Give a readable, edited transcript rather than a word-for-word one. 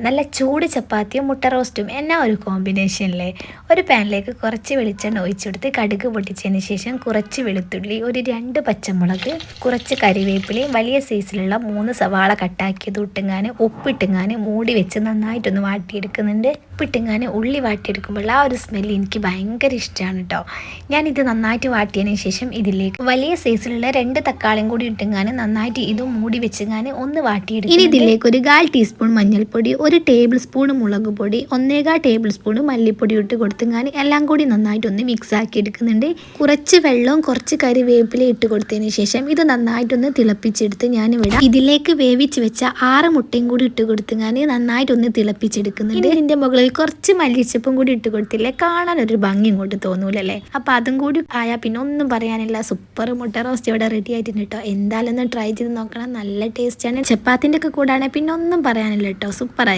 നല്ല ചൂട് ചപ്പാത്തിയും മുട്ട റോസ്റ്റും എന്നാ ഒരു കോമ്പിനേഷനിലെ. ഒരു പാനിലേക്ക് കുറച്ച് വെളിച്ചെണ്ണ ഒഴിച്ചെടുത്ത് കടുക് പൊട്ടിച്ചതിന് ശേഷം കുറച്ച് വെളുത്തുള്ളി, ഒരു 2 പച്ചമുളക്, കുറച്ച് കരിവേപ്പില, വലിയ സൈസിലുള്ള 3 സവാള കട്ടാക്കിയത് ഇട്ടുങ്ങാൻ ഉപ്പിട്ടുങ്ങാൻ മൂടി വെച്ച് നന്നായിട്ടൊന്ന് വാട്ടിയെടുക്കുന്നുണ്ട്. ഉപ്പിട്ടുങ്ങാൻ ഉള്ളി വാട്ടിയെടുക്കുമ്പോൾ ആ ഒരു സ്മെല്ല് എനിക്ക് ഭയങ്കര ഇഷ്ടമാണ് കേട്ടോ. ഞാനിത് നന്നായിട്ട് വാട്ടിയതിന് ശേഷം ഇതിലേക്ക് വലിയ സൈസിലുള്ള 2 തക്കാളിയും കൂടി ഇട്ടുങ്ങാൻ നന്നായിട്ട് ഇതും മൂടി വെച്ചുങ്ങാൻ ഒന്ന് വാട്ടിയെടുക്കും. ഇനി ഇതിലേക്ക് ഒരു 1/4 ടീസ്പൂൺ മഞ്ഞൾപ്പൊടി, 1 ടേബിൾ സ്പൂൺ മുളക് പൊടി, 1/4 ടേബിൾ സ്പൂൺ മല്ലിപ്പൊടി ഇട്ട് കൊടുത്തുങ്ങാൻ എല്ലാം കൂടി നന്നായിട്ടൊന്ന് മിക്സ് ആക്കി എടുക്കുന്നുണ്ട്. കുറച്ച് വെള്ളവും കുറച്ച് കരിവേപ്പില ഇട്ട് കൊടുത്തതിന് ശേഷം ഇത് നന്നായിട്ടൊന്ന് തിളപ്പിച്ചെടുത്ത് ഞാനിവിടെ ഇതിലേക്ക് വേവിച്ച് വെച്ച 6 മുട്ടയും കൂടി ഇട്ട് കൊടുത്തുങ്ങാൻ നന്നായിട്ടൊന്ന് തിളപ്പിച്ചെടുക്കുന്നുണ്ട്. ഇതിന്റെ മുകളിൽ കുറച്ച് മല്ലിച്ചപ്പും കൂടി ഇട്ട് കൊടുത്തില്ലേ, കാണാൻ ഒരു ഭംഗി ഇങ്ങോട്ട് തോന്നൂലല്ലേ. അപ്പോൾ അതും കൂടി ആയാൽ പിന്നെ ഒന്നും പറയാനില്ല. സൂപ്പർ മുട്ട റോസ്റ്റ് ഇവിടെ റെഡി ആയിട്ടുണ്ട് കേട്ടോ. എന്തായാലും ഒന്ന് ട്രൈ ചെയ്ത് നോക്കണം, നല്ല ടേസ്റ്റാണ്. ചപ്പാത്തിൻ്റെ ഒക്കെ കൂടാണ് പിന്നെ ഒന്നും പറയാനില്ല കേട്ടോ, സൂപ്പറായി.